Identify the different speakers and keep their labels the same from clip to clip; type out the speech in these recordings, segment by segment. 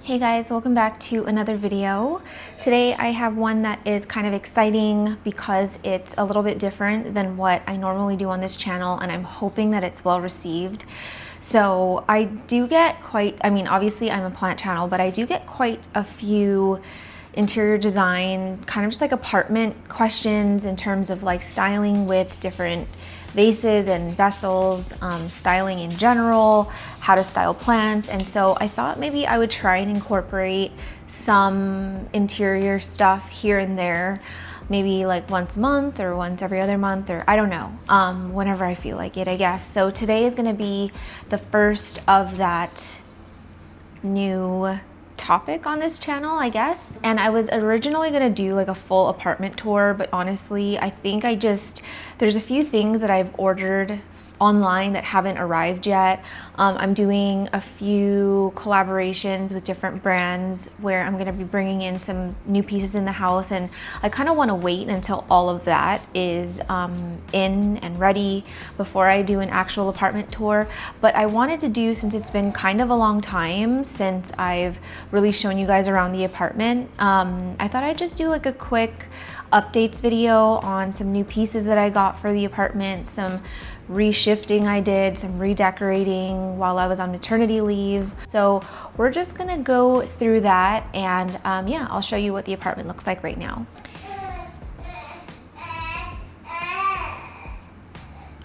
Speaker 1: Hey guys, welcome back to another video. Today I have one that is kind of exciting because it's a little bit different than what I normally do on this channel, and I'm hoping that it's well received. So I do get obviously I'm a plant channel, but I do get quite a few interior design, kind of just like apartment questions in terms of like styling with different vases and vessels, styling in general, how to style plants. And so I thought maybe I would try and incorporate some interior stuff here and there, maybe like once a month or once every other month, or I don't know, whenever I feel like it, I guess. So today is gonna be the first of that new topic on this channel, I guess. And I was originally gonna do like a full apartment tour, but honestly, I think there's a few things that I've ordered online that haven't arrived yet. I'm doing a few collaborations with different brands where I'm gonna be bringing in some new pieces in the house, and I kind of want to wait until all of that is in and ready before I do an actual apartment tour. But I wanted to do, since it's been kind of a long time since I've really shown you guys around the apartment, I thought I'd just do like a quick updates video on some new pieces that I got for the apartment, some reshifting I did, some redecorating while I was on maternity leave. So we're just gonna go through that, and yeah, I'll show you what the apartment looks like right now.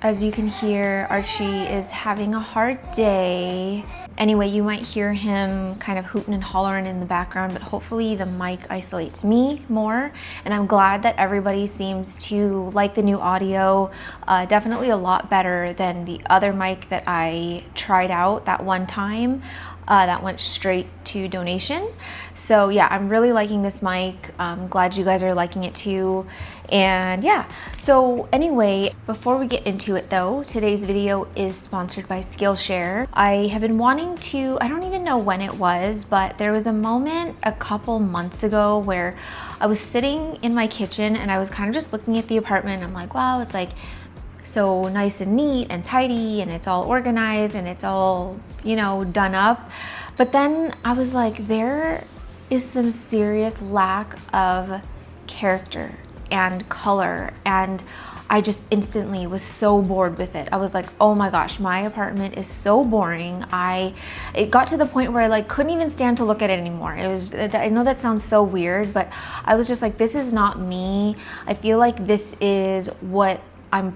Speaker 1: As you can hear, Archie is having a hard day. Anyway, you might hear him kind of hooting and hollering in the background, but hopefully the mic isolates me more. And I'm glad that everybody seems to like the new audio. Definitely a lot better than the other mic that I tried out that one time. That went straight to donation. So yeah, I'm really liking this mic. I'm glad you guys are liking it too. And yeah, so anyway, before we get into it though, today's video is sponsored by Skillshare. I have been wanting to, I don't even know when it was, but there was a moment a couple months ago where I was sitting in my kitchen and I was kind of just looking at the apartment. I'm like, wow, it's like so nice and neat and tidy, and it's all organized and it's all, you know, done up. But then I was like, there is some serious lack of character and color, and I just instantly was so bored with it. I was like, oh my gosh, my apartment is so boring. It got to the point where I like couldn't even stand to look at it anymore. I know that sounds so weird, but I was just like, this is not me. I feel like this is what I've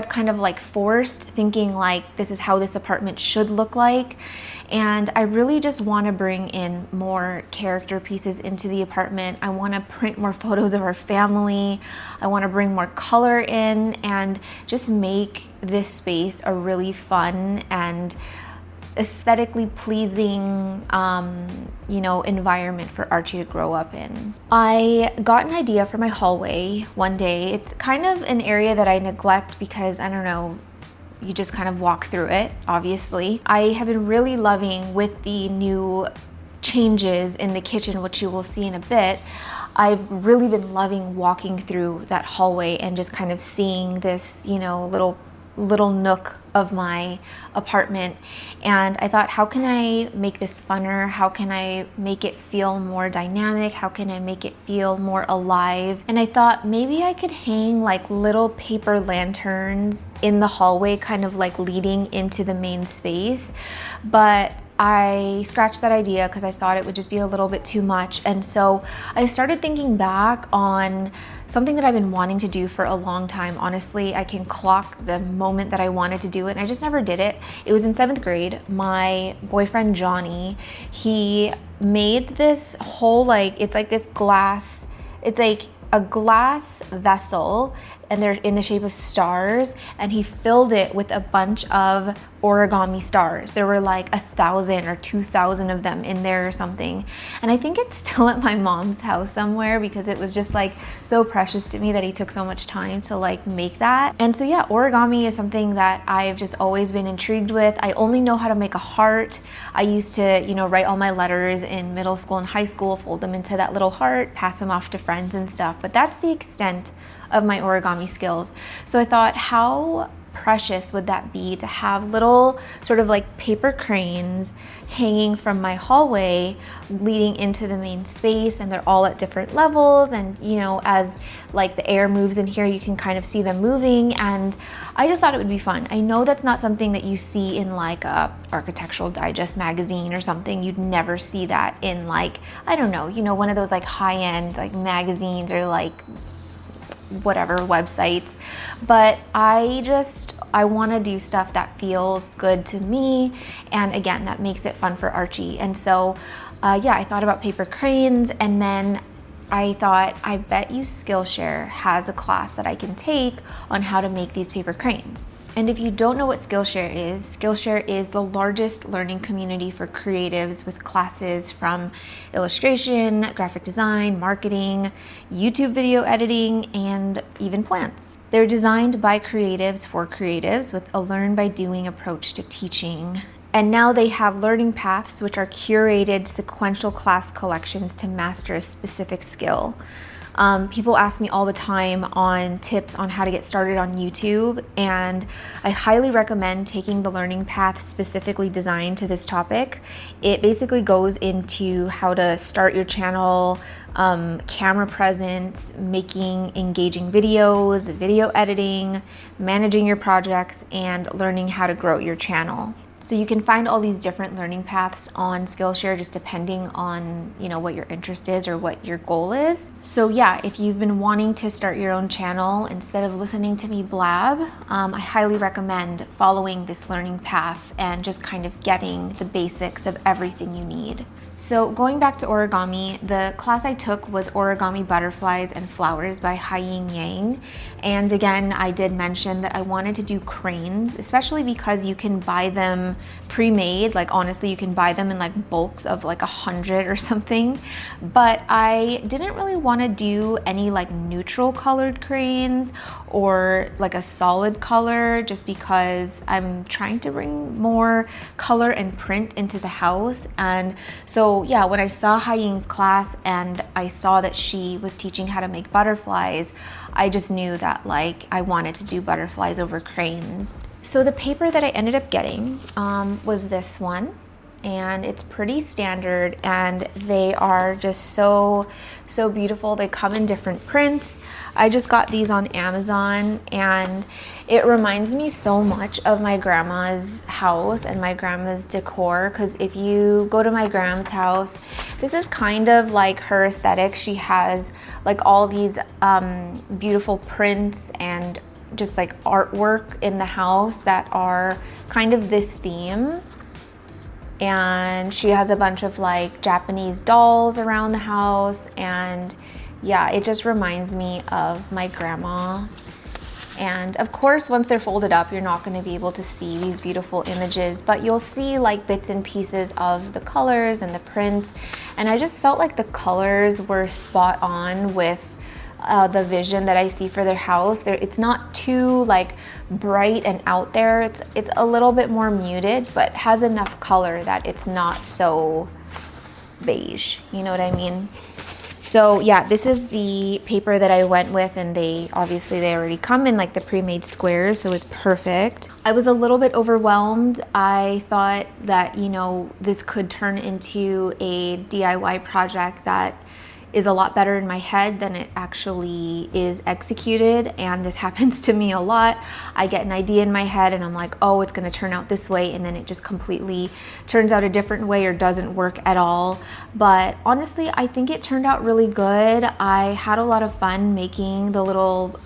Speaker 1: kind of like forced, thinking like this is how this apartment should look like. And I really just want to bring in more character pieces into the apartment. I want to print more photos of our family. I want to bring more color in and just make this space a really fun and aesthetically pleasing environment for Archie to grow up in. I got an idea for my hallway one day. It's kind of an area that I neglect because, I don't know, you just kind of walk through it, obviously. I have been really loving, with the new changes in the kitchen, which you will see in a bit, I've really been loving walking through that hallway and just kind of seeing this, you know, little nook of my apartment. And I thought, how can I make this funner? How can I make it feel more dynamic? How can I make it feel more alive? And I thought maybe I could hang like little paper lanterns in the hallway, kind of like leading into the main space. But I scratched that idea because I thought it would just be a little bit too much. And so I started thinking back on something that I've been wanting to do for a long time. Honestly, I can clock the moment that I wanted to do it, and I just never did it. It was in 7th grade. My boyfriend Johnny, he made this whole it's like this glass, it's like a glass vessel, and they're in the shape of stars, and he filled it with a bunch of origami stars. There were like 1,000 or 2,000 of them in there or something. And I think it's still at my mom's house somewhere because it was just like so precious to me that he took so much time to like make that. And so yeah, origami is something that I've just always been intrigued with. I only know how to make a heart. I used to, write all my letters in middle school and high school, fold them into that little heart, pass them off to friends and stuff. But that's the extent of my origami skills. So I thought, how precious would that be to have little sort of like paper cranes hanging from my hallway leading into the main space, and they're all at different levels, and you know, as like the air moves in here you can kind of see them moving, and I just thought it would be fun. I know that's not something that you see in like a Architectural Digest magazine or something. You'd never see that in like, I don't know, you know, one of those like high-end like magazines or like whatever websites, but I want to do stuff that feels good to me, and again, that makes it fun for Archie. And so yeah, I thought about paper cranes, and then I thought, I bet you Skillshare has a class that I can take on how to make these paper cranes. And if you don't know what Skillshare is the largest learning community for creatives, with classes from illustration, graphic design, marketing, YouTube video editing, and even plants. They're designed by creatives for creatives with a learn by doing approach to teaching. And now they have learning paths, which are curated sequential class collections to master a specific skill. People ask me all the time on tips on how to get started on YouTube, and I highly recommend taking the learning path specifically designed to this topic. It basically goes into how to start your channel, camera presence, making engaging videos, video editing, managing your projects, and learning how to grow your channel. So you can find all these different learning paths on Skillshare just depending on, you know, what your interest is or what your goal is. So yeah, if you've been wanting to start your own channel instead of listening to me blab, I highly recommend following this learning path and just kind of getting the basics of everything you need. So going back to origami, the class I took was Origami Butterflies and Flowers by Haiying Yang. And again, I did mention that I wanted to do cranes, especially because you can buy them pre-made. Like honestly, you can buy them in like bulks of like 100 or something. But I didn't really want to do any like neutral colored cranes or like a solid color, just because I'm trying to bring more color and print into the house. And so yeah, when I saw Haiying's class and I saw that she was teaching how to make butterflies, I just knew that like I wanted to do butterflies over cranes. So the paper that I ended up getting was this one, and it's pretty standard, and they are just so beautiful. They come in different prints. I just got these on Amazon, and it reminds me so much of my grandma's house and my grandma's decor, because if you go to my grandma's house, this is kind of like her aesthetic. She has like all these beautiful prints and just like artwork in the house that are kind of this theme. And she has a bunch of like Japanese dolls around the house, and yeah, it just reminds me of my grandma. And of course, once they're folded up, you're not going to be able to see these beautiful images, but you'll see like bits and pieces of the colors and the prints. And I just felt like the colors were spot on with the vision that I see for their house. It's not too like bright and out there. It's a little bit more muted, but has enough color that it's not so beige. You know what I mean? So yeah, this is the paper that I went with, and they already come in like the pre-made squares, so it's perfect. I was a little bit overwhelmed. I thought that, you know, this could turn into a DIY project that is a lot better in my head than it actually is executed, and this happens to me a lot. I get an idea in my head and I'm like, oh, it's gonna turn out this way, and then it just completely turns out a different way or doesn't work at all. But honestly, I think it turned out really good. I had a lot of fun making the little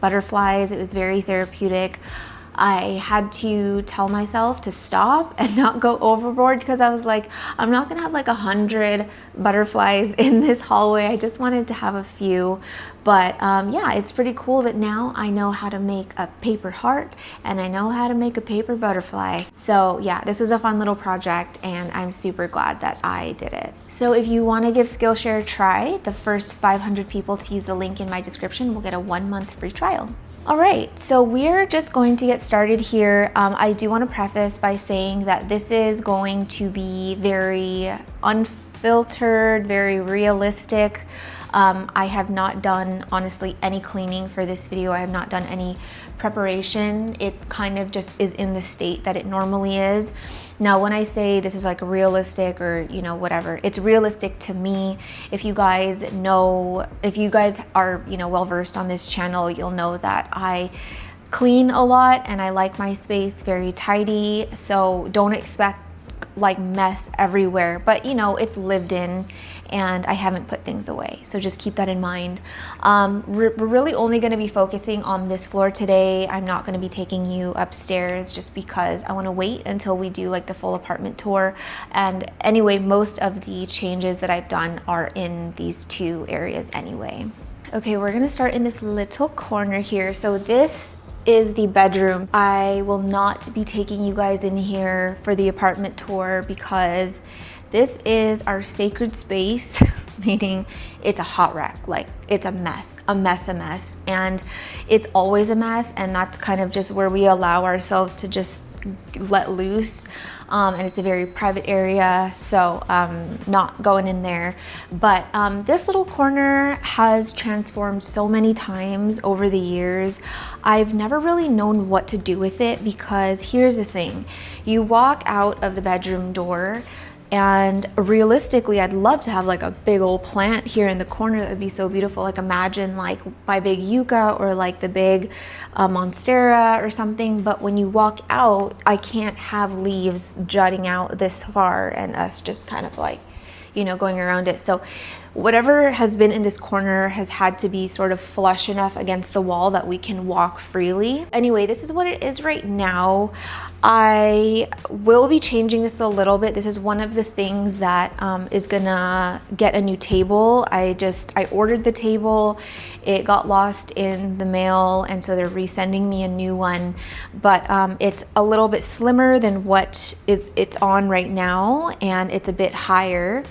Speaker 1: butterflies. It was very therapeutic. I had to tell myself to stop and not go overboard, because I was like, I'm not gonna have like 100 butterflies in this hallway. I just wanted to have a few. But yeah, it's pretty cool that now I know how to make a paper heart and I know how to make a paper butterfly. So yeah, this was a fun little project, and I'm super glad that I did it. So if you want to give Skillshare a try, the first 500 people to use the link in my description will get a 1-month free trial. All right, so we're just going to get started here. I do want to preface by saying that this is going to be very unfiltered, very realistic. I have not done, honestly, any cleaning for this video. I have not done any preparation. It kind of just is in the state that it normally is. Now, when I say this is like realistic or, you know, whatever, it's realistic to me. If you guys know, if you guys are, you know, well versed on this channel, you'll know that I clean a lot and I like my space very tidy. So don't expect like mess everywhere, but you know, it's lived in and I haven't put things away. So just keep that in mind. We're really only going to be focusing on this floor today. I'm not going to be taking you upstairs just because I want to wait until we do like the full apartment tour. And anyway, most of the changes that I've done are in these two areas anyway. Okay, we're going to start in this little corner here. So this is the bedroom. I will not be taking you guys in here for the apartment tour because this is our sacred space, meaning it's a hot wreck. Like it's a mess. And it's always a mess. And that's kind of just where we allow ourselves to just let loose. And it's a very private area, so not going in there. But this little corner has transformed so many times over the years. I've never really known what to do with it because here's the thing. You walk out of the bedroom door and realistically, I'd love to have like a big old plant here in the corner. That would be so beautiful. Like imagine like my big Yucca or like the big monstera or something. But when you walk out, I can't have leaves jutting out this far and us just kind of like, you know, going around it. So whatever has been in this corner has had to be sort of flush enough against the wall that we can walk freely. Anyway, this is what it is right now. I will be changing this a little bit. This is one of the things that is gonna get a new table. I ordered the table. It got lost in the mail, and so they're resending me a new one. But it's a little bit slimmer than what it's on right now, and it's a bit higher.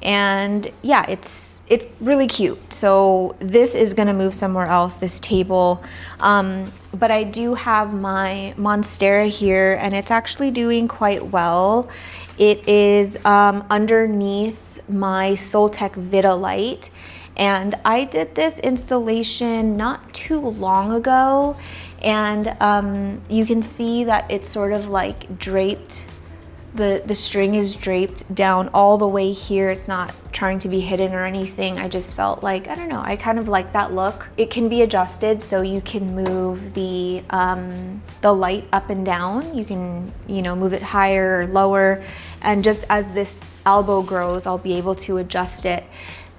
Speaker 1: And yeah, it's really cute. So this is gonna move somewhere else, this table. But I do have my monstera here and it's actually doing quite well. It is underneath my Soltech Vita light. And I did this installation not too long ago. And you can see that it's sort of like draped. The string is draped down all the way here. It's not trying to be hidden or anything. I just felt like, I don't know, I kind of like that look. It can be adjusted so you can move the light up and down. You can, you know, move it higher or lower. And just as this elbow grows, I'll be able to adjust it.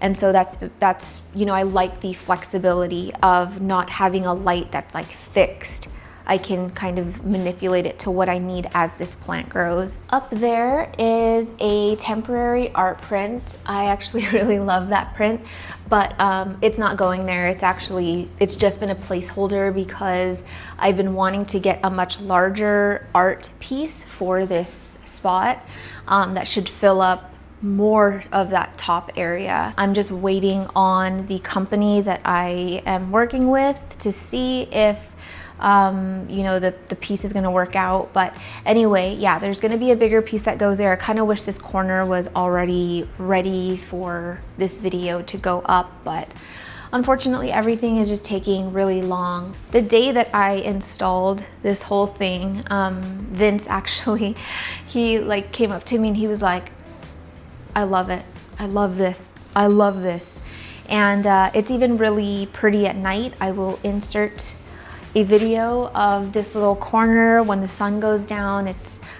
Speaker 1: And so that's, you know, I like the flexibility of not having a light that's like fixed. I can kind of manipulate it to what I need as this plant grows. Up there is a temporary art print. I actually really love that print, but it's not going there. It's just been a placeholder because I've been wanting to get a much larger art piece for this spot that should fill up more of that top area. I'm just waiting on the company that I am working with to see if you know, the piece is gonna work out. But anyway, yeah, there's gonna be a bigger piece that goes there. I kind of wish this corner was already ready for this video to go up, but unfortunately everything is just taking really long. The day that I installed this whole thing, Vince actually, he like came up to me and he was like, I love it. I love this. I love this. And it's even really pretty at night. I will insert a video of this little corner when the sun goes down.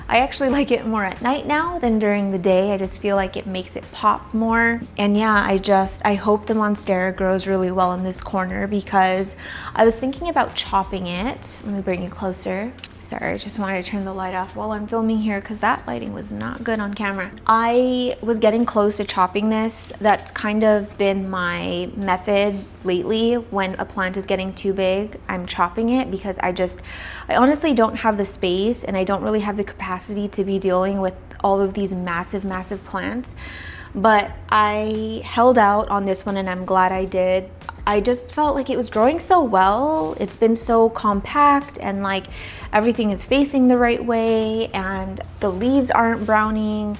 Speaker 1: I actually like it more at night now than during the day. I just feel like it makes it pop more. And yeah, I hope the monstera grows really well in this corner because I was thinking about chopping it. Let me bring you closer. Sorry, I just wanted to turn the light off while I'm filming here because that lighting was not good on camera. I was getting close to chopping this. That's kind of been my method lately. When a plant is getting too big, I'm chopping it because I honestly don't have the space and I don't really have the capacity to be dealing with all of these massive, massive plants. But I held out on this one and I'm glad I did. I just felt like it was growing so well. It's been so compact and like everything is facing the right way and the leaves aren't browning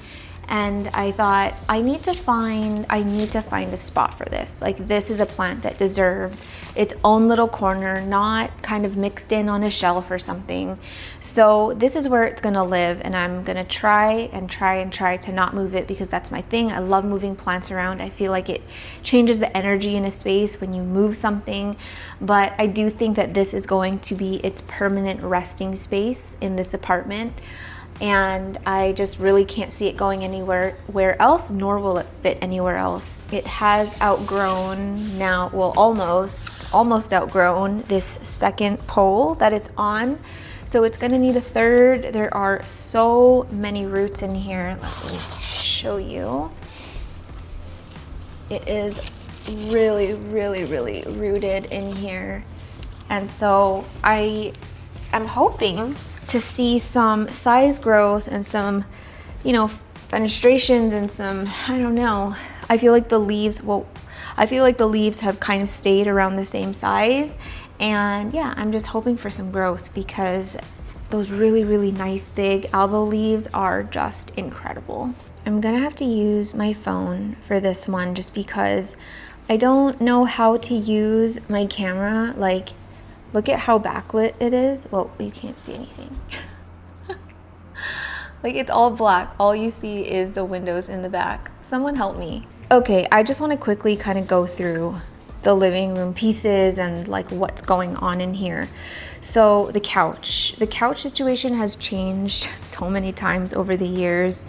Speaker 1: and I thought I need to find a spot for this. Like, this is a plant that deserves its own little corner, not kind of mixed in on a shelf or something. So this is where it's gonna live, and I'm gonna try to not move it, because that's my thing. I love moving plants around. I feel like it changes the energy in a space when you move something, but I do think that this is going to be its permanent resting space in this apartment. And I just really can't see it going anywhere else, nor will it fit anywhere else. It has outgrown now, well, almost outgrown this second pole that it's on. So it's gonna need a third. There are so many roots in here. Let me show you. It is really, really, really rooted in here. And so I am hoping to see some size growth and some, fenestrations and some, I don't know. I feel like the leaves have kind of stayed around the same size. And yeah, I'm just hoping for some growth, because those really, really nice big albo leaves are just incredible. I'm gonna have to use my phone for this one, just because I don't know how to use my camera. Like, look at how backlit it is. Well, you can't see anything. Like, it's all black. All you see is the windows in the back. Someone help me. Okay, I just want to quickly kind of go through the living room pieces and like what's going on in here. So the couch situation has changed so many times over the years.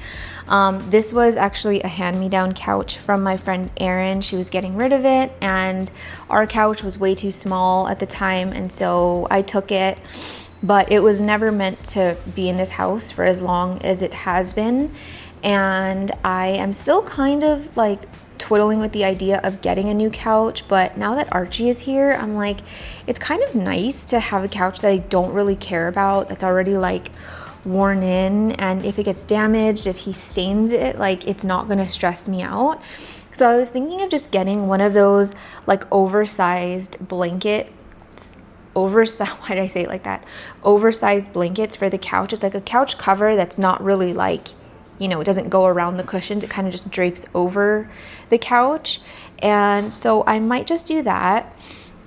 Speaker 1: This was actually a hand-me-down couch from my friend Erin. She was getting rid of it, and our couch was way too small at the time, and so I took it. But it was never meant to be in this house for as long as it has been. And I am still kind of like twiddling with the idea of getting a new couch, but now that Archie is here, I'm like, it's kind of nice to have a couch that I don't really care about, that's already like worn in, and if it gets damaged, if he stains it, like, it's not gonna stress me out. So I was thinking of just getting one of those like oversized blankets. Why did I say it like that? Oversized blankets for the couch. It's like a couch cover that's not really like, it doesn't go around the cushions. It kind of just drapes over the couch. And so I might just do that.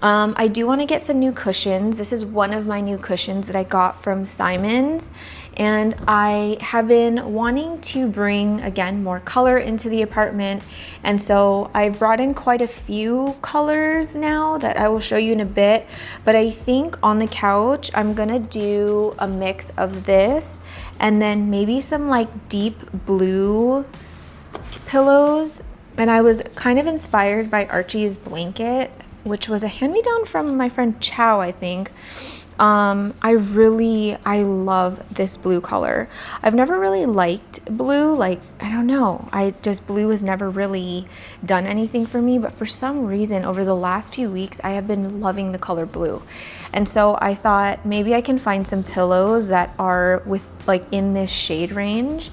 Speaker 1: I do want to get some new cushions. This is one of my new cushions that I got from Simon's. And I have been wanting to bring, again, more color into the apartment. And so I brought in quite a few colors now that I will show you in a bit. But I think on the couch, I'm gonna do a mix of this and then maybe some like deep blue pillows. And I was kind of inspired by Archie's blanket, which was a hand-me-down from my friend Chow, I think. I love this blue color. I've never really liked blue, like, I don't know. Blue has never really done anything for me, but for some reason over the last few weeks, I have been loving the color blue. And so I thought maybe I can find some pillows that are in this shade range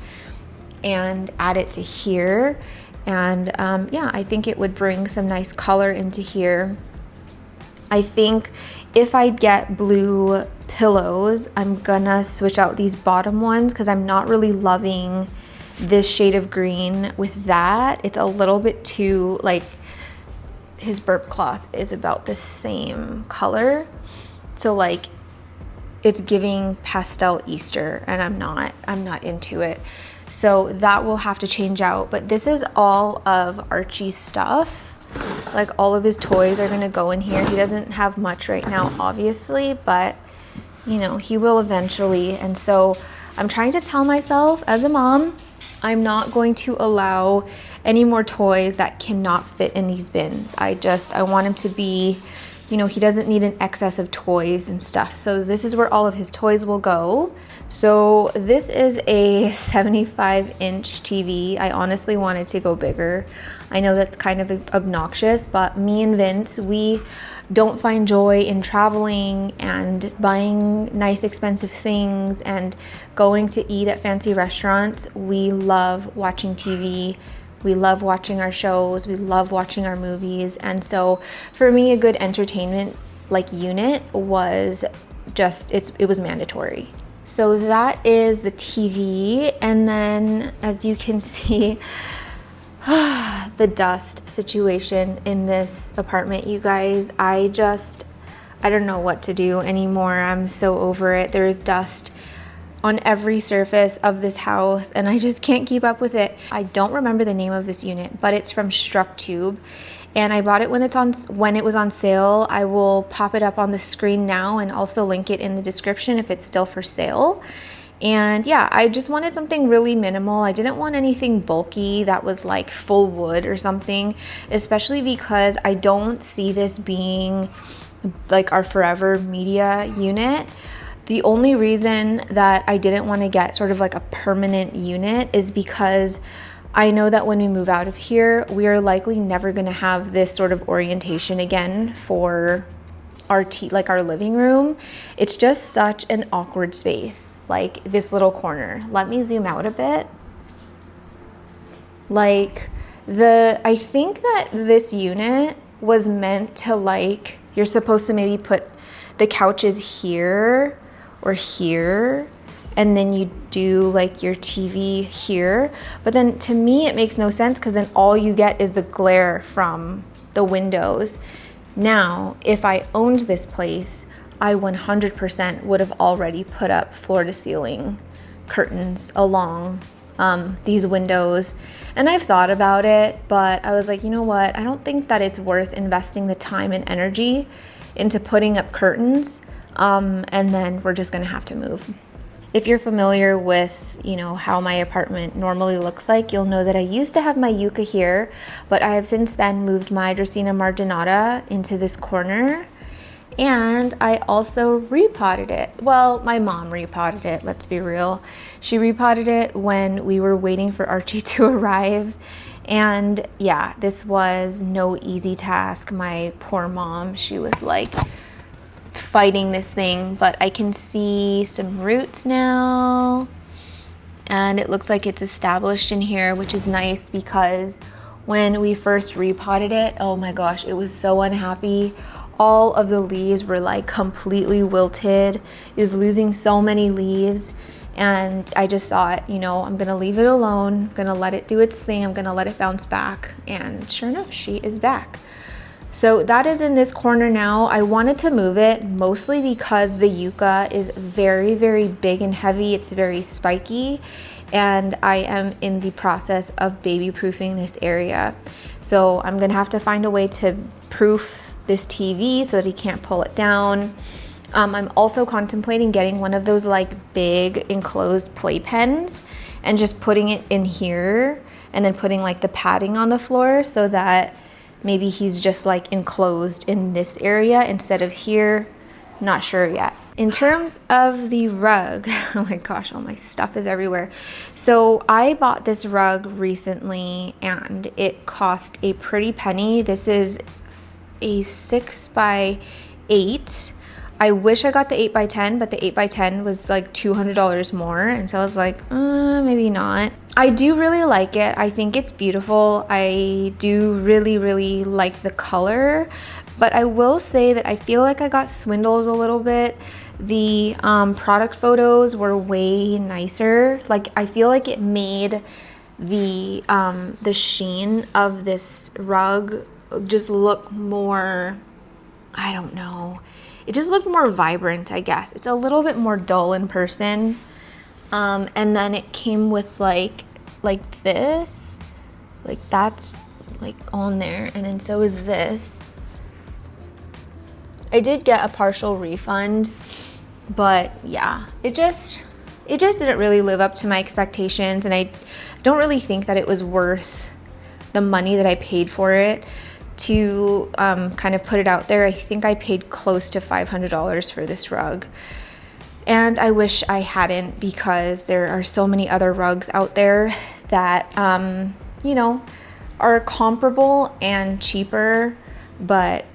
Speaker 1: and add it to here. And yeah, I think it would bring some nice color into here. I think if I get blue pillows, I'm gonna switch out these bottom ones because I'm not really loving this shade of green with that. It's a little bit too, like, his burp cloth is about the same color. So like, it's giving pastel Easter and I'm not into it. So that will have to change out. But this is all of Archie's stuff. Like, all of his toys are gonna go in here. He doesn't have much right now, obviously, but he will eventually. And so I'm trying to tell myself as a mom, I'm not going to allow any more toys that cannot fit in these bins. I want him to be, he doesn't need an excess of toys and stuff. So this is where all of his toys will go. So this is a 75-inch TV. I honestly wanted to go bigger. I know that's kind of obnoxious, but me and Vince, we don't find joy in traveling and buying nice expensive things and going to eat at fancy restaurants. We love watching TV. We love watching our shows. We love watching our movies. And so for me, a good entertainment unit was just, it was mandatory. So that is the TV, and then as you can see, the dust situation in this apartment, you guys, I don't know what to do anymore. I'm so over it. There is dust on every surface of this house and I just can't keep up with it. I don't remember the name of this unit, but it's from Structube. And I bought it when it was on sale. I will pop it up on the screen now and also link it in the description if it's still for sale. And yeah, I just wanted something really minimal. I didn't want anything bulky that was like full wood or something, especially because I don't see this being like our forever media unit. The only reason that I didn't want to get sort of like a permanent unit is because I know that when we move out of here, we are likely never going to have this sort of orientation again for our living room. It's just such an awkward space, like this little corner. Let me zoom out a bit. I think that this unit was meant to, like, you're supposed to maybe put the couches here or here, and then you do like your TV here. But then to me, it makes no sense because then all you get is the glare from the windows. Now, if I owned this place, I 100% would have already put up floor to ceiling curtains along these windows. And I've thought about it, but I was like, you know what? I don't think that it's worth investing the time and energy into putting up curtains. And then we're just gonna have to move. If you're familiar with, how my apartment normally looks like, you'll know that I used to have my Yucca here, but I have since then moved my Dracaena marginata into this corner. And I also repotted it. Well, my mom repotted it, let's be real. She repotted it when we were waiting for Archie to arrive. And yeah, this was no easy task. My poor mom, she was like fighting this thing, but I can see some roots now. And it looks like it's established in here, which is nice because when we first repotted it, oh my gosh, it was so unhappy. All of the leaves were like completely wilted. It was losing so many leaves. And I just thought, I'm gonna leave it alone. I'm gonna let it do its thing. I'm gonna let it bounce back. And sure enough, she is back. So that is in this corner now. I wanted to move it mostly because the Yucca is very, very big and heavy. It's very spiky. And I am in the process of baby proofing this area. So I'm gonna have to find a way to proof this TV so that he can't pull it down. I'm also contemplating getting one of those like big enclosed playpens and just putting it in here and then putting like the padding on the floor so that maybe he's just like enclosed in this area instead of here. Not sure yet. In terms of the rug, oh my gosh, all my stuff is everywhere. So I bought this rug recently and it cost a pretty penny. This is a 6x8. I wish I got the 8x10, but the 8x10 was like $200 more. And so I was like, maybe not. I do really like it. I think it's beautiful. I do really, really like the color. But I will say that I feel like I got swindled a little bit. The product photos were way nicer. Like, I feel like it made the sheen of this rug just look more, I don't know. It just looked more vibrant, I guess. It's a little bit more dull in person. And then it came with like this. Like that's like on there. And then so is this. I did get a partial refund, but yeah, it just didn't really live up to my expectations. And I don't really think that it was worth the money that I paid for it to kind of put it out there. I think I paid close to $500 for this rug. And I wish I hadn't, because there are so many other rugs out there that, are comparable and cheaper, but,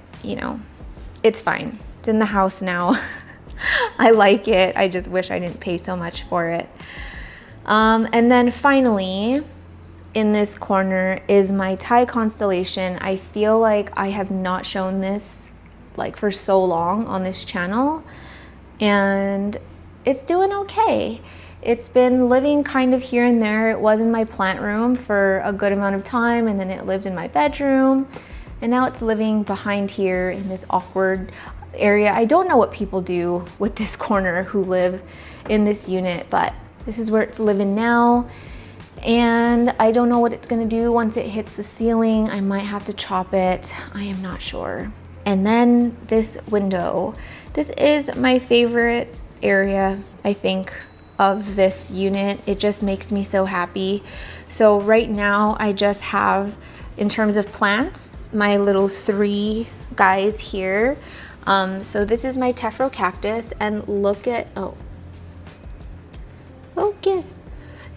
Speaker 1: it's fine. It's in the house now. I like it. I just wish I didn't pay so much for it. And then finally, in this corner is my Thai constellation. I feel like I have not shown this like for so long on this channel, and it's doing okay. It's been living kind of here and there. It was in my plant room for a good amount of time, and then it lived in my bedroom, and now it's living behind here in this awkward area. I don't know what people do with this corner who live in this unit, but this is where it's living now. And I don't know what it's gonna do once it hits the ceiling. I might have to chop it. I am not sure. And then this window. This is my favorite area, I think, of this unit. It just makes me so happy. So right now I just have, in terms of plants, my little 3 guys here. So this is my tephro cactus, and look at, oh, focus.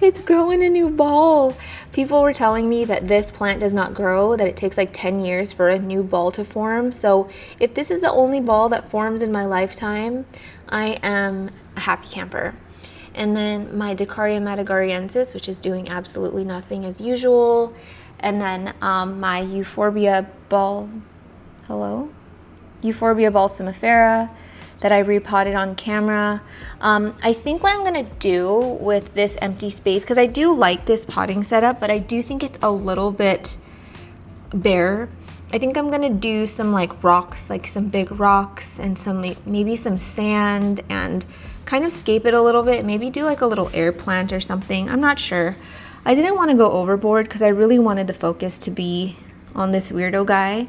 Speaker 1: It's growing a new ball. People were telling me that this plant does not grow, that it takes like 10 years for a new ball to form. So if this is the only ball that forms in my lifetime, I am a happy camper. And then my Decaria madagascariensis, which is doing absolutely nothing as usual. And then my Euphorbia balsamifera that I repotted on camera. I think what I'm gonna do with this empty space, because I do like this potting setup, but I do think it's a little bit bare. I think I'm gonna do some like rocks, like some big rocks and some maybe some sand, and kind of scape it a little bit. Maybe do like a little air plant or something. I'm not sure. I didn't want to go overboard because I really wanted the focus to be on this weirdo guy.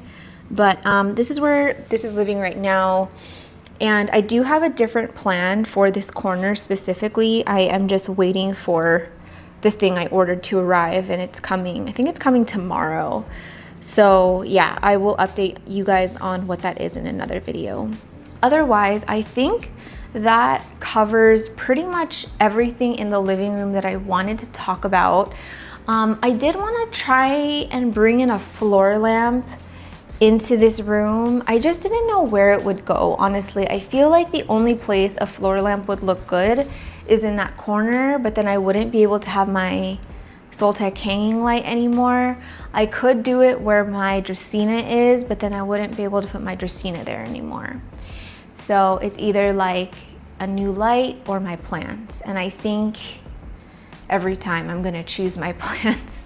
Speaker 1: But this is where this is living right now. And I do have a different plan for this corner specifically. I am just waiting for the thing I ordered to arrive, and it's coming. I think it's coming tomorrow. So yeah, I will update you guys on what that is in another video. Otherwise, I think that covers pretty much everything in the living room that I wanted to talk about. I did want to try and bring in a floor lamp into this room. I just didn't know where it would go, honestly. I feel like the only place a floor lamp would look good is in that corner, but then I wouldn't be able to have my Soltec hanging light anymore. I could do it where my Dracaena is, but then I wouldn't be able to put my Dracaena there anymore. So it's either like a new light or my plants. And I think every time I'm gonna choose my plants.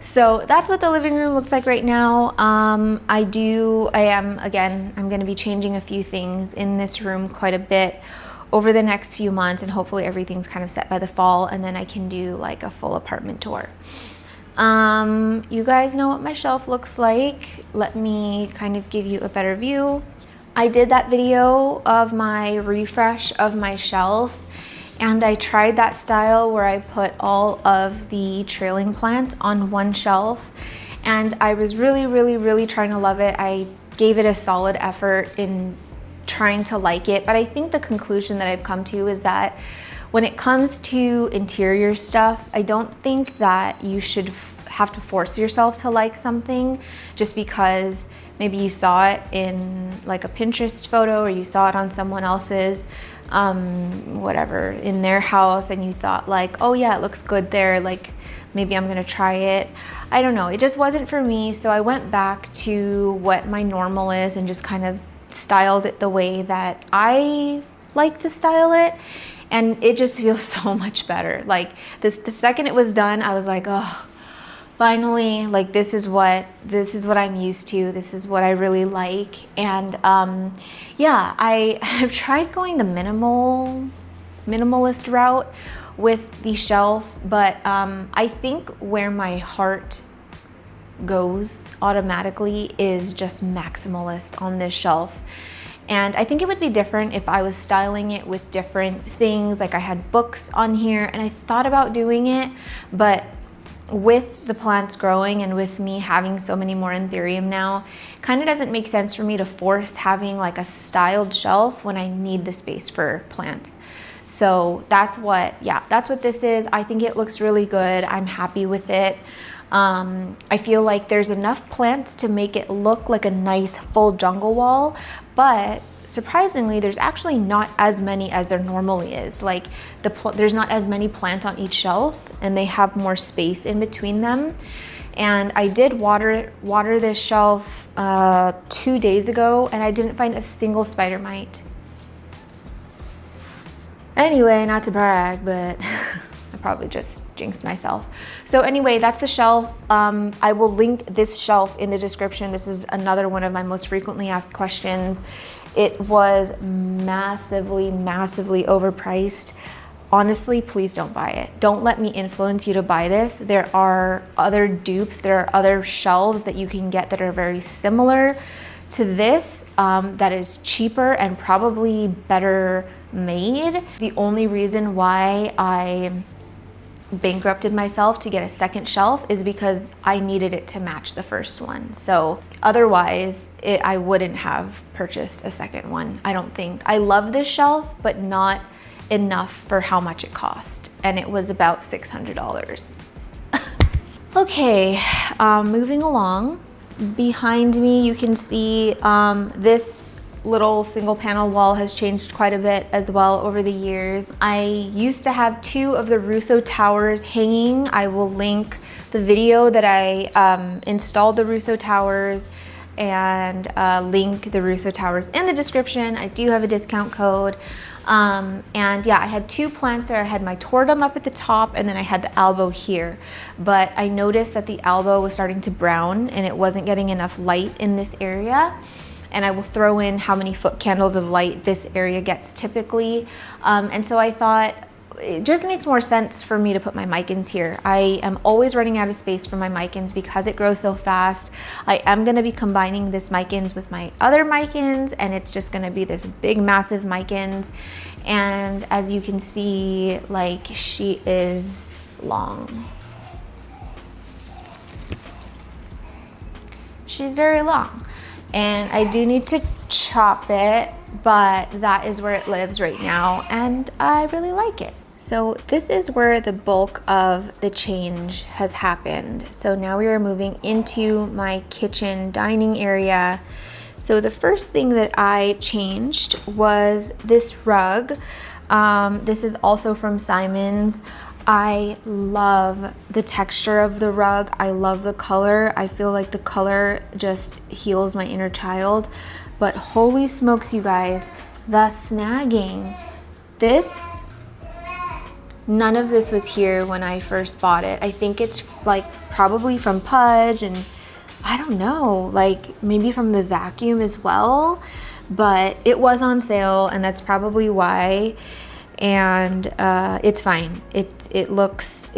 Speaker 1: So that's what the living room looks like right now. I'm gonna be changing a few things in this room quite a bit over the next few months, and hopefully everything's kind of set by the fall, and then I can do like a full apartment tour. You guys know what my shelf looks like. Let me kind of give you a better view. I did that video of my refresh of my shelf, and I tried that style where I put all of the trailing plants on one shelf, and I was really trying to love it. I gave it a solid effort in trying to like it, but I think the conclusion that I've come to is that when it comes to interior stuff, I don't think that you should have to force yourself to like something just because maybe you saw it in like a Pinterest photo, or you saw it on someone else's whatever in their house, and you thought like, oh yeah, it looks good there, like maybe I'm gonna try it. I don't know, it just wasn't for me. So I went back to what my normal is and just kind of styled it the way that I like to style it, and it just feels so much better. Like the second it was done, I was like, oh, finally, like this is what I'm used to. This is what I really like. And yeah, I have tried going the minimalist route with the shelf, but I think where my heart goes automatically is just maximalist on this shelf. And I think it would be different if I was styling it with different things. Like I had books on here, and I thought about doing it, but with the plants growing and with me having so many more Anthurium now, kind of doesn't make sense for me to force having like a styled shelf when I need the space for plants. So that's what this is. I think it looks really good. I'm happy with it. I feel like there's enough plants to make it look like a nice full jungle wall, but surprisingly, there's actually not as many as there normally is. Like there's not as many plants on each shelf, and they have more space in between them. And I did water this shelf 2 days ago, and I didn't find a single spider mite. Anyway, not to brag, but I probably just jinxed myself. So anyway, that's the shelf. I will link this shelf in the description. This is another one of my most frequently asked questions. It was massively, massively overpriced. Honestly, please don't buy it. Don't let me influence you to buy this. There are other dupes, there are other shelves that you can get that are very similar to this, that is cheaper and probably better made. The only reason why I bankrupted myself to get a second shelf is because I needed it to match the first one. So otherwise, I wouldn't have purchased a second one, I don't think. I love this shelf, but not enough for how much it cost. And it was about $600. Okay, moving along. Behind me, you can see this little single panel wall has changed quite a bit as well over the years. I used to have 2 of the Russo towers hanging. I will link the video that I installed the Russo towers and link the Russo towers in the description. I do have a discount code. And yeah, I had 2 plants there. I had my tortum up at the top and then I had the elbow here. But I noticed that the elbow was starting to brown and it wasn't getting enough light in this area. And I will throw in how many foot candles of light this area gets typically. And so I thought it just makes more sense for me to put my micans here. I am always running out of space for my micans because it grows so fast. I am gonna be combining this micans with my other micans and it's just gonna be this big, massive micans. And as you can see, like, she is long. She's very long. And I do need to chop it, but that is where it lives right now and I really like it. So this is where the bulk of the change has happened. So now we are moving into my kitchen dining area. So the first thing that I changed was this rug. This is also from Simon's. I love the texture of the rug. I love the color. I feel like the color just heals my inner child. But holy smokes, you guys, the snagging. None of this was here when I first bought it. I think it's like probably from Pudge and I don't know, like maybe from the vacuum as well, but it was on sale and that's probably why. And it's fine. It looks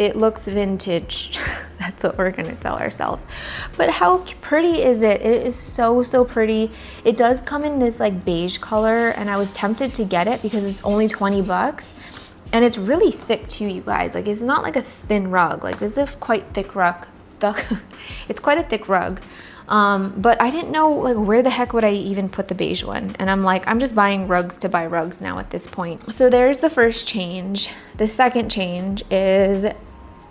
Speaker 1: vintage. That's what we're gonna tell ourselves. But how pretty is it? It is so, so pretty. It does come in this like beige color and I was tempted to get it because it's only 20 bucks. And it's really thick too, you guys. Like, it's not like a thin rug. Like, this is a quite thick rug. It's quite a thick rug. But I didn't know, like, where the heck would I even put the beige one? And I'm like, I'm just buying rugs to buy rugs now at this point. So there's the first change. The second change is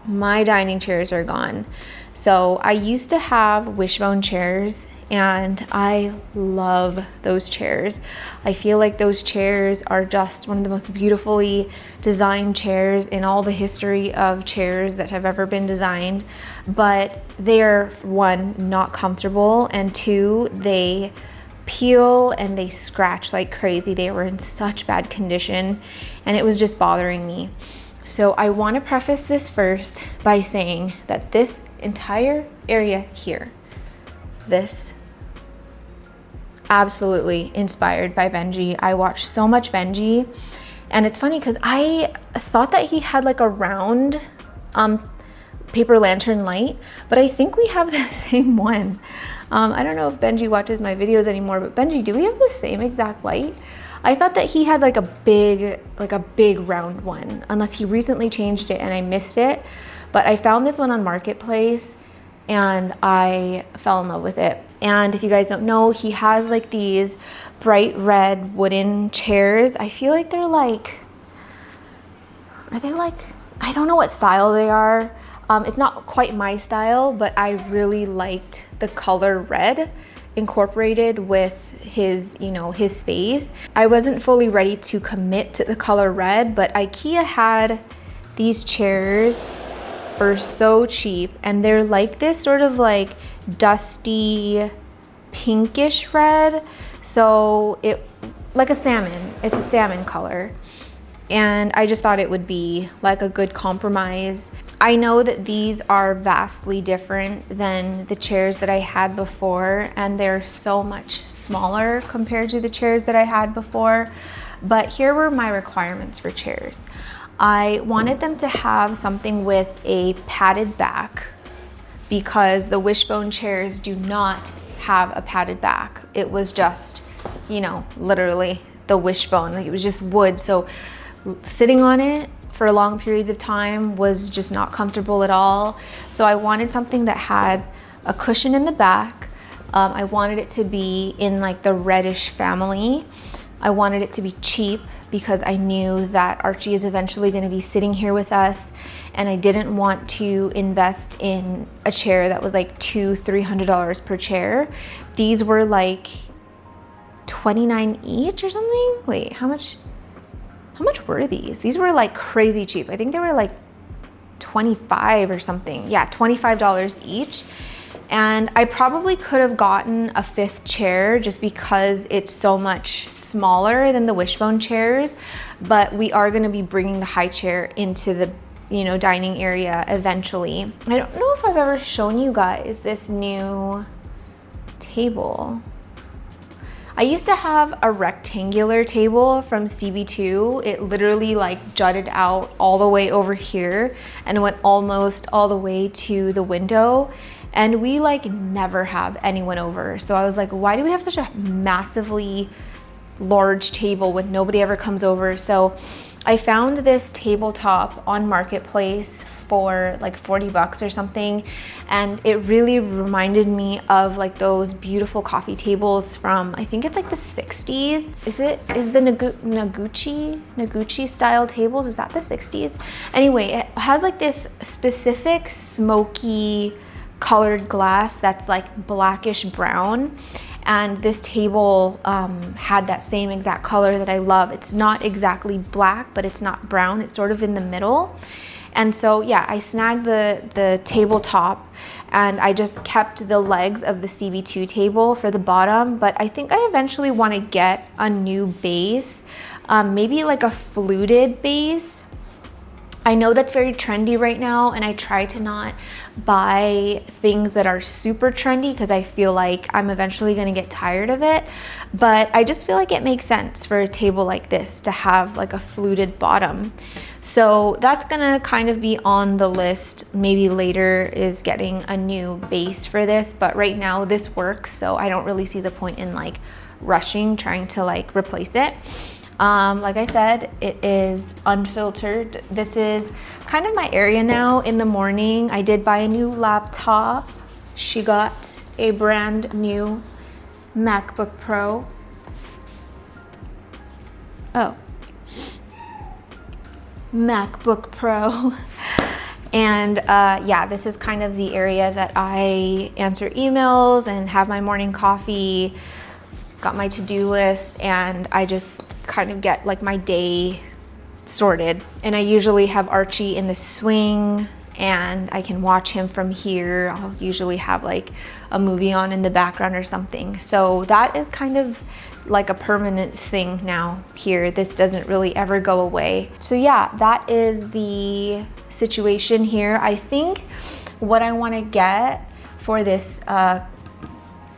Speaker 1: my dining chairs are gone. So I used to have wishbone chairs and I love those chairs. I feel like those chairs are just one of the most beautifully designed chairs in all the history of chairs that have ever been designed. But they're, 1, not comfortable, and 2, they peel and they scratch like crazy. They were in such bad condition and it was just bothering me. So I want to preface this first by saying that this entire area here, this absolutely inspired by Benji. I watched so much Benji and it's funny because I thought that he had like a round paper lantern light, but I think we have the same one. I don't know if Benji watches my videos anymore, but Benji, do we have the same exact light? I thought that he had like a big round one, unless he recently changed it and I missed it. But I found this one on Marketplace and I fell in love with it. And if you guys don't know, he has like these bright red wooden chairs. I feel like they're like, are they like, I don't know what style they are. It's not quite my style, but I really liked the color red incorporated with his, you know, his space. I wasn't fully ready to commit to the color red, but IKEA had these chairs for so cheap, and they're like this sort of like dusty pinkish red. So it, like a salmon, it's a salmon color. and I just thought it would be like a good compromise. I know that these are vastly different than the chairs that I had before, and they're so much smaller compared to the chairs that I had before, but here were my requirements for chairs. I wanted them to have something with a padded back, because the wishbone chairs do not have a padded back. It was just, you know, literally the wishbone, like it was just wood. So sitting on it for long periods of time was just not comfortable at all. So I wanted something that had a cushion in the back. I wanted it to be in like the reddish family. I wanted it to be cheap because I knew that Archie is eventually going to be sitting here with us, and I didn't want to invest in a chair that was like $200-300 per chair. These were like $29 each or something. Wait, how much were these? These were like crazy cheap. I think they were like 25 or something. Yeah, $25 each. And I probably could have gotten a 5th chair just because it's so much smaller than the wishbone chairs, but we are going to be bringing the high chair into the, you know, dining area eventually. I don't know if I've ever shown you guys this new table. I used to have a rectangular table from CB2. It literally like jutted out all the way over here and went almost all the way to the window. And we like never have anyone over. So I was like, why do we have such a massively large table when nobody ever comes over? So I found this tabletop on Marketplace for like 40 bucks or something, and it really reminded me of like those beautiful coffee tables from, I think it's like the 60s. Is the Noguchi style tables, is that the 60s? Anyway, it has like this specific smoky colored glass that's like blackish brown, and this table had that same exact color that I love. It's not exactly black, but it's not brown, it's sort of in the middle. And so yeah, I snagged the tabletop, and I just kept the legs of the CB2 table for the bottom, but I think I eventually want to get a new base, maybe like a fluted base. I know that's very trendy right now, and I try to not buy things that are super trendy because I feel like I'm eventually going to get tired of it. But I just feel like it makes sense for a table like this to have like a fluted bottom. So that's going to kind of be on the list. Maybe later is getting a new base for this, but right now this works, so I don't really see the point in like rushing trying to like replace it. Like I said, it is unfiltered. This is kind of my area now in the morning. I did buy a new laptop. She got a brand new MacBook Pro. Oh, MacBook Pro. And yeah, this is kind of the area that I answer emails and have my morning coffee. Got my to-do list, and I just kind of get like my day sorted. And I usually have Archie in the swing, and I can watch him from here. I'll usually have like a movie on in the background or something. So that is kind of like a permanent thing now here. This doesn't really ever go away. So yeah, that is the situation here. I think what I want to get for this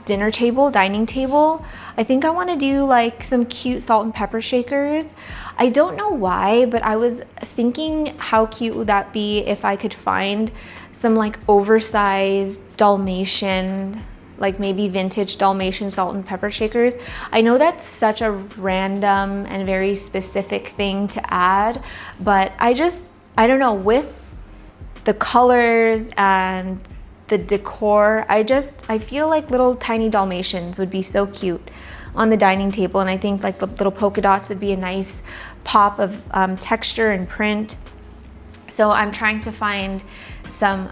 Speaker 1: dinner table, dining table, I think I want to do like some cute salt and pepper shakers. I don't know why, but I was thinking how cute would that be if I could find some like oversized Dalmatian, like maybe vintage Dalmatian salt and pepper shakers. I know that's such a random and very specific thing to add, but I don't know, with the colors and the decor, I feel like little tiny Dalmatians would be so cute on the dining table, and I think like the little polka dots would be a nice pop of texture and print. So I'm trying to find some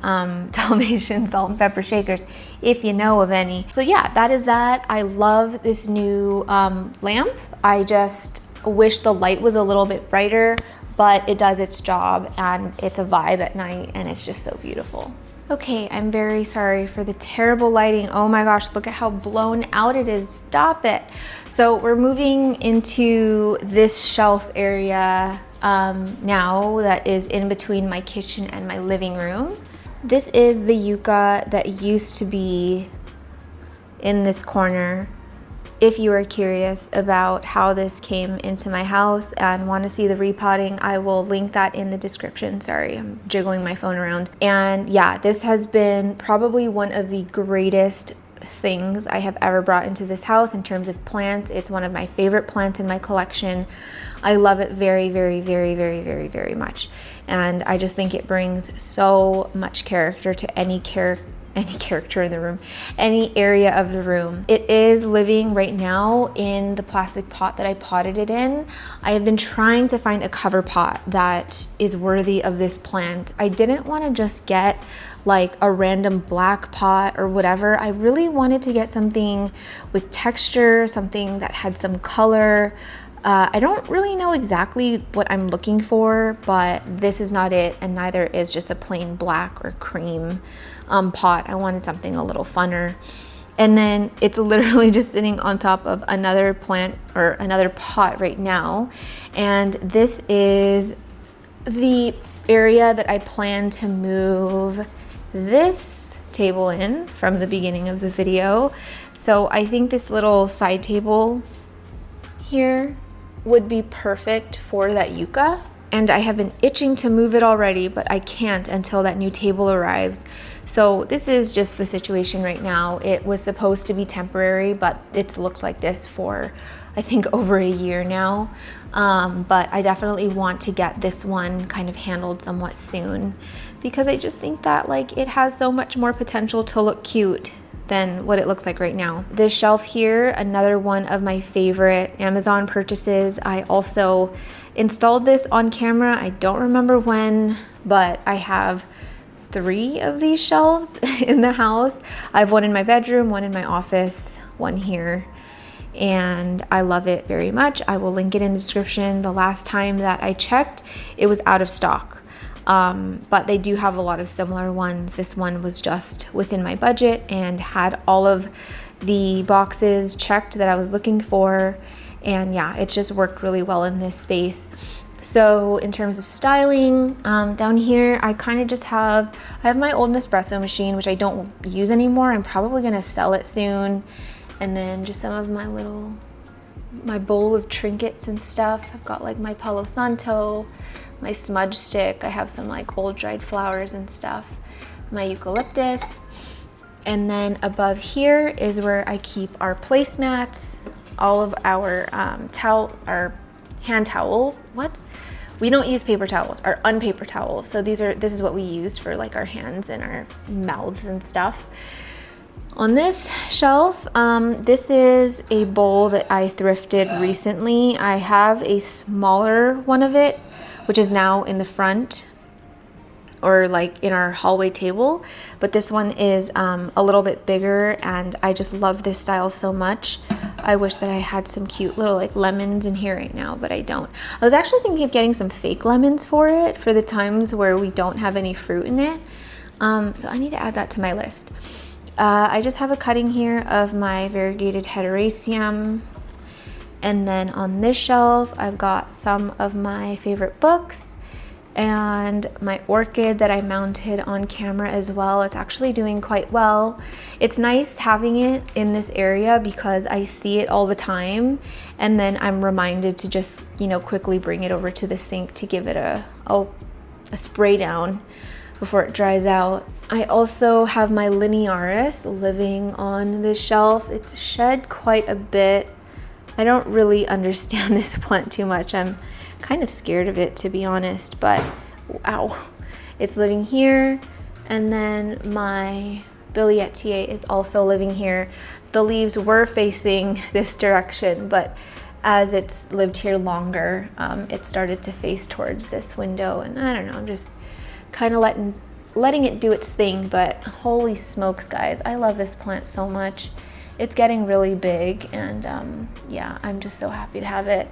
Speaker 1: Dalmatian salt and pepper shakers, if you know of any. So yeah, that is that. I love this new lamp. I just wish the light was a little bit brighter, but it does its job, and it's a vibe at night, and it's just so beautiful. Okay, I'm very sorry for the terrible lighting. Oh my gosh, look at how blown out it is. Stop it. So we're moving into this shelf area now that is in between my kitchen and my living room. This is the yucca that used to be in this corner. If you are curious about how this came into my house and want to see the repotting, I will link that in the description. Sorry, I'm jiggling my phone around. And yeah, this has been probably one of the greatest things I have ever brought into this house in terms of plants. It's one of my favorite plants in my collection. I love it very, very, very, very, very, very much. And I just think it brings so much character to any character in the room, any area of the room. It is living right now in the plastic pot that I potted it in. I have been trying to find a cover pot that is worthy of this plant. I didn't want to just get like a random black pot or whatever. I really wanted to get something with texture, something that had some color. I don't really know exactly what I'm looking for, but this is not it, and neither is just a plain black or cream pot. I wanted something a little funner. And then it's literally just sitting on top of another plant or another pot right now. And this is the area that I plan to move this table in from the beginning of the video. So I think this little side table here would be perfect for that yucca. And I have been itching to move it already, but I can't until that new table arrives. So this is just the situation right now. It was supposed to be temporary, but it looks like this for, I think, over a year now. But I definitely want to get this one kind of handled somewhat soon, because I just think that like it has so much more potential to look cute than what it looks like right now. This shelf here, another one of my favorite Amazon purchases. I also installed this on camera. I don't remember when, but I have 3 of these shelves in the house. I have one in my bedroom, one in my office, one here, and I love it very much. I will link it in the description. The last time that I checked, it was out of stock. But they do have a lot of similar ones. This one was just within my budget and had all of the boxes checked that I was looking for. And yeah, it just worked really well in this space. So in terms of styling, down here, I kind of just I have my old Nespresso machine, which I don't use anymore. I'm probably gonna sell it soon. And then just some of my bowl of trinkets and stuff. I've got like my Palo Santo, my smudge stick. I have some like old dried flowers and stuff, my eucalyptus. And then above here is where I keep our placemats, all of our our hand towels. What? We don't use paper towels, our unpaper towels. So this is what we use for like our hands and our mouths and stuff. On this shelf, this is a bowl that I thrifted recently. I have a smaller one of it, which is now in the front or like in our hallway table, but this one is a little bit bigger, and I just love this style so much. I wish that I had some cute little like lemons in here right now, but I don't. I was actually thinking of getting some fake lemons for it for the times where we don't have any fruit in it. So I need to add that to my list. I just have a cutting here of my variegated heteroecium. And then on this shelf, I've got some of my favorite books and my orchid that I mounted on camera as well. It's actually doing quite well. It's nice having it in this area because I see it all the time, and then I'm reminded to just, you know, quickly bring it over to the sink to give it a spray down before it dries out. I also have my linearis living on this shelf. It's shed quite a bit. I don't really understand this plant too much. I'm kind of scared of it, to be honest, but wow. It's living here. And then my Billietier is also living here. The leaves were facing this direction, but as it's lived here longer, it started to face towards this window. And I don't know, I'm just kind of letting it do its thing, but holy smokes, guys, I love this plant so much. It's getting really big, and yeah, I'm just so happy to have it.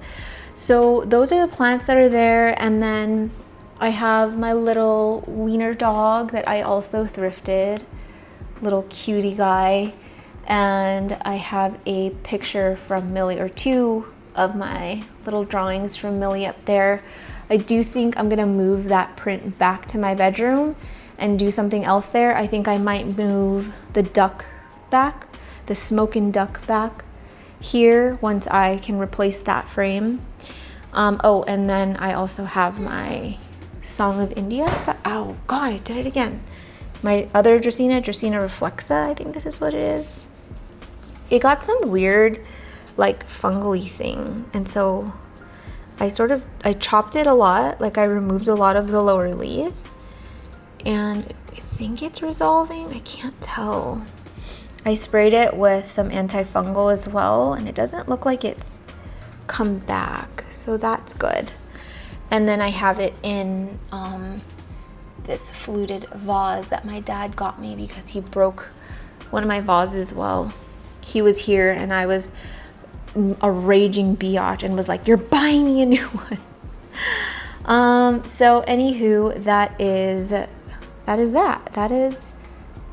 Speaker 1: So those are the plants that are there, and then I have my little wiener dog that I also thrifted, little cutie guy, and I have a picture from Millie, or 2 of my little drawings from Millie up there. I do think I'm gonna move that print back to my bedroom and do something else there. I think I might move the duck back, the smoking duck back here once I can replace that frame. Oh, and then I also have my Song of India. Is that, oh God, I did it again. My other Dracaena reflexa, I think this is what it is. It got some weird, like fungally thing. And so I chopped it a lot. Like I removed a lot of the lower leaves and I think it's resolving. I can't tell. I sprayed it with some antifungal as well, and it doesn't look like it's come back, so that's good. And then I have it in this fluted vase that my dad got me because he broke one of my vases while he was here, and I was a raging biatch and was like, "You're buying me a new one." So anywho, that is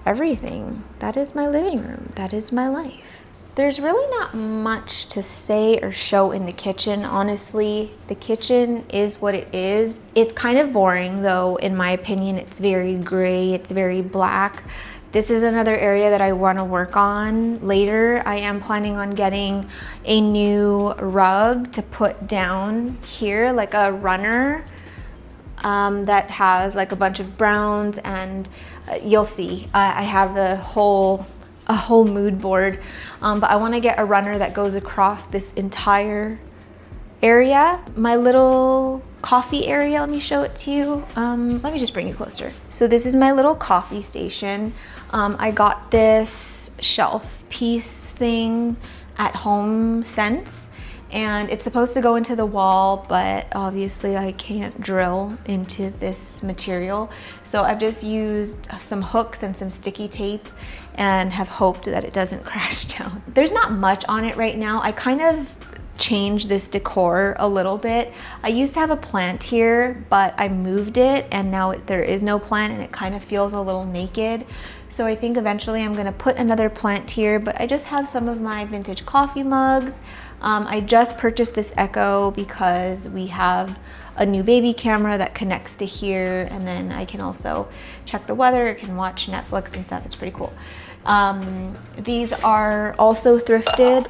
Speaker 1: everything. That is my living room. That is my life. There's really not much to say or show in the kitchen, honestly. The kitchen is what it is. It's kind of boring though, in my opinion. It's very gray, it's very black. This is another area that I want to work on later. I am planning on getting a new rug to put down here, like a runner that has like a bunch of browns, and you'll see. I have a whole mood board, but I want to get a runner that goes across this entire area. My little coffee area, let me show it to you. Let me just bring you closer. So this is my little coffee station. I got this shelf piece thing at Home Sense, and it's supposed to go into the wall, but obviously I can't drill into this material. So I've just used some hooks and some sticky tape and have hoped that it doesn't crash down. There's not much on it right now. I kind of changed this decor a little bit. I used to have a plant here, but I moved it and now there is no plant and it kind of feels a little naked. So I think eventually I'm gonna put another plant here, but I just have some of my vintage coffee mugs. I just purchased this Echo because we have a new baby camera that connects to here, and then I can also check the weather, I can watch Netflix and stuff. It's pretty cool. These are also thrifted.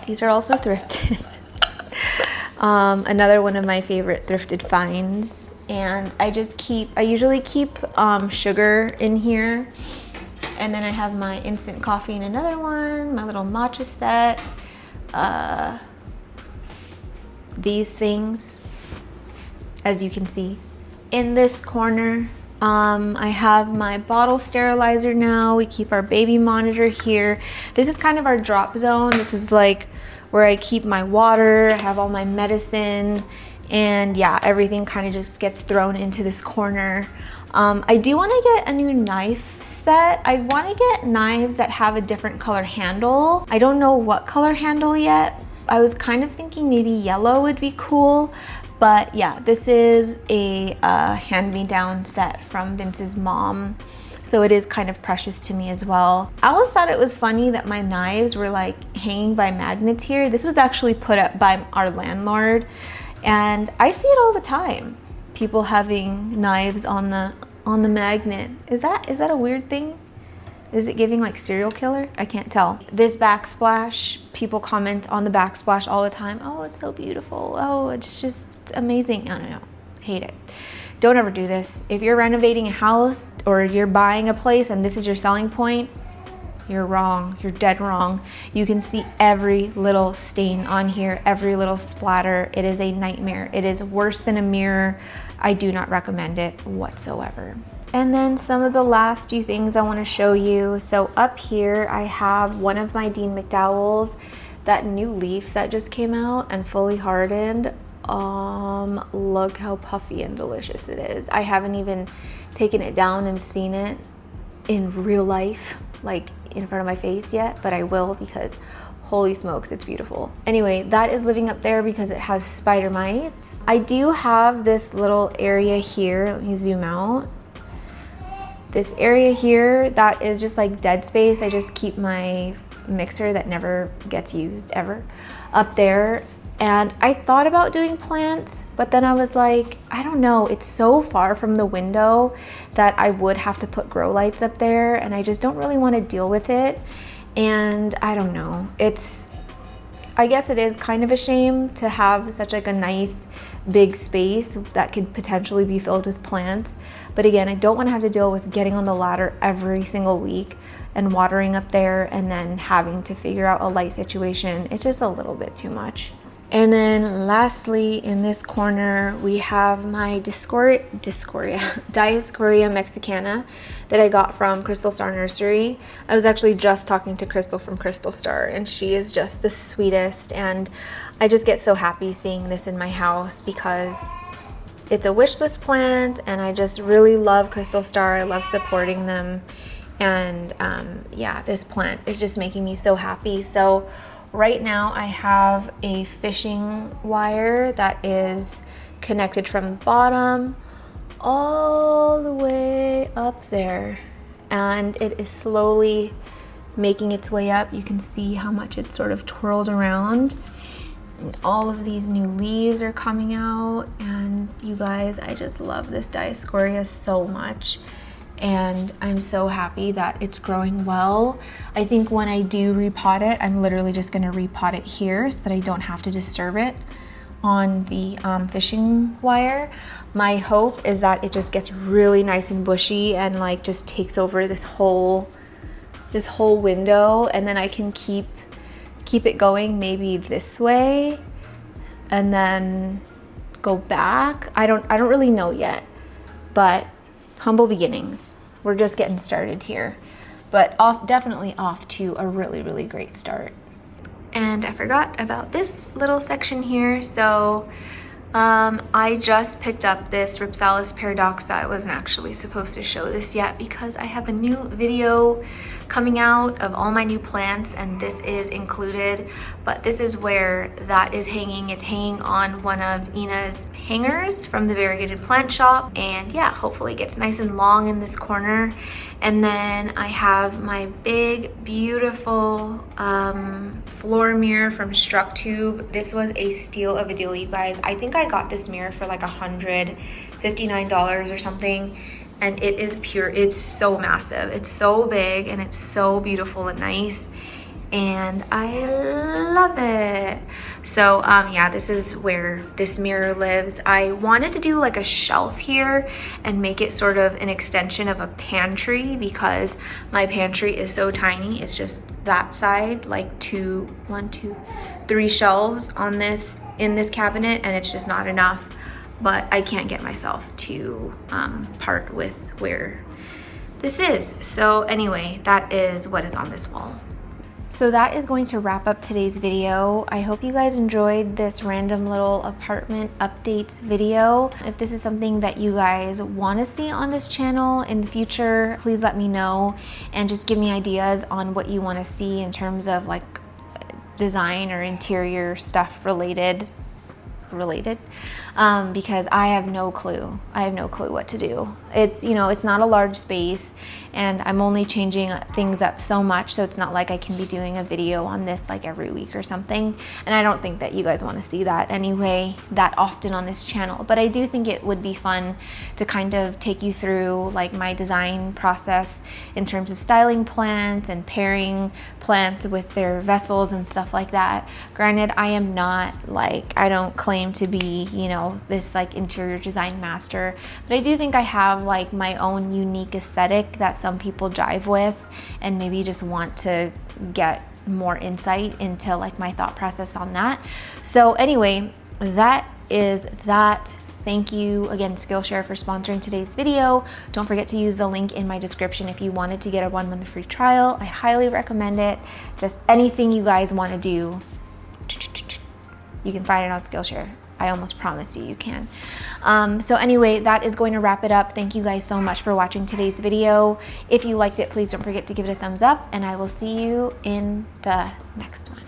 Speaker 1: These are also thrifted. Another one of my favorite thrifted finds. And I usually keep sugar in here. And then I have my instant coffee in another one, my little matcha set. These things, as you can see. In this corner, I have my bottle sterilizer now. We keep our baby monitor here. This is kind of our drop zone. This is like where I keep my water, I have all my medicine, and yeah, everything kind of just gets thrown into this corner. I do want to get a new knife set. I want to get knives that have a different color handle. I don't know what color handle yet. I was kind of thinking maybe yellow would be cool. But yeah, this is a hand-me-down set from Vince's mom. So it is kind of precious to me as well. I always thought it was funny that my knives were like hanging by magnets here. This was actually put up by our landlord. And I see it all the time. People having knives on the magnet. Is that a weird thing? Is it giving like serial killer? I can't tell. This backsplash, people comment on the backsplash all the time. Oh, it's so beautiful. Oh, it's amazing. I don't know, hate it. Don't ever do this. If you're renovating a house or you're buying a place and this is your selling point, you're wrong, you're dead wrong. You can see every little stain on here, every little splatter. It is a nightmare. It is worse than a mirror. I do not recommend it whatsoever. And then some of the last few things I want to show you. So up here, I have one of my Dean McDowell's, that new leaf that just came out and fully hardened. Look how puffy and delicious it is. I haven't even taken it down and seen it in real life, like in front of my face yet, but I will because Holy smokes, it's beautiful. Anyway, that is living up there because it has spider mites. I do have this little area here. Let me zoom out. This area here, that is just like dead space. I just keep my mixer that never gets used ever up there. And I thought about doing plants, but then I was like, I don't know, it's so far from the window that I would have to put grow lights up there, and I just don't really want to deal with it. And I don't know, I guess it is kind of a shame to have such like a nice big space that could potentially be filled with plants. But again, I don't want to have to deal with getting on the ladder every single week and watering up there and then having to figure out a light situation. It's just a little bit too much. And then lastly, in this corner, we have my Dioscorea mexicana that I got from Crystal Star Nursery. I was actually just talking to Crystal from Crystal Star, and she is just the sweetest. And I just get so happy seeing this in my house because it's a wish list plant, and I just really love Crystal Star. I love supporting them. And yeah, this plant is just making me so happy. So right now I have a fishing wire that is connected from the bottom all the way up there, and it is slowly making its way up. You can see how much it's sort of twirled around, and all of these new leaves are coming out. And you guys, I just love this Dioscorea so much, and I'm so happy that it's growing well. I think when I do repot it, I'm literally just gonna repot it here so that I don't have to disturb it on the fishing wire. My hope is that it just gets really nice and bushy and like just takes over this whole window, and then I can keep it going maybe this way and then go back. I don't really know yet, but humble beginnings. We're just getting started here, but definitely off to a really, really great start. And I forgot about this little section here. So I just picked up this Ripsalis paradoxa. I wasn't actually supposed to show this yet because I have a new video coming out of all my new plants, and this is included. But this is where that is hanging. It's hanging on one of Ina's hangers from the Variegated Plant Shop, and yeah, hopefully it gets nice and long in this corner. And then I have my big beautiful floor mirror from Structube. This was a steal of a deal, you guys. I think I got this mirror for like $159 or something, and it is pure. It's so massive, it's so big, and it's so beautiful and nice, and I love it. So yeah, this is where this mirror lives. I wanted to do like a shelf here and make it sort of an extension of a pantry because my pantry is so tiny. It's just that side, like 3 shelves on this in this cabinet, and it's just not enough. But I can't get myself to part with where this is. So anyway, that is what is on this wall. So that is going to wrap up today's video. I hope you guys enjoyed this random little apartment updates video. If this is something that you guys want to see on this channel in the future, please let me know and just give me ideas on what you want to see in terms of like design or interior stuff related because I have no clue. I have no clue what to do. It's, you know, it's not a large space, and I'm only changing things up so much, so it's not like I can be doing a video on this like every week or something. And I don't think that you guys want to see that anyway that often on this channel, but I do think it would be fun to kind of take you through like my design process in terms of styling plants and pairing plants with their vessels and stuff like that. Granted, I am not like, I don't claim to be, you know, this like interior design master, but I do think I have like my own unique aesthetic that some people jive with and maybe just want to get more insight into like my thought process on that. So anyway, that is that. Thank you again, Skillshare, for sponsoring today's video. Don't forget to use the link in my description if you wanted to get a 1-month free trial. I highly recommend it. Just anything you guys want to do, you can find it on Skillshare. I almost promise you can. So anyway, that is going to wrap it up. Thank you guys so much for watching today's video. If you liked it, please don't forget to give it a thumbs up, and I will see you in the next one.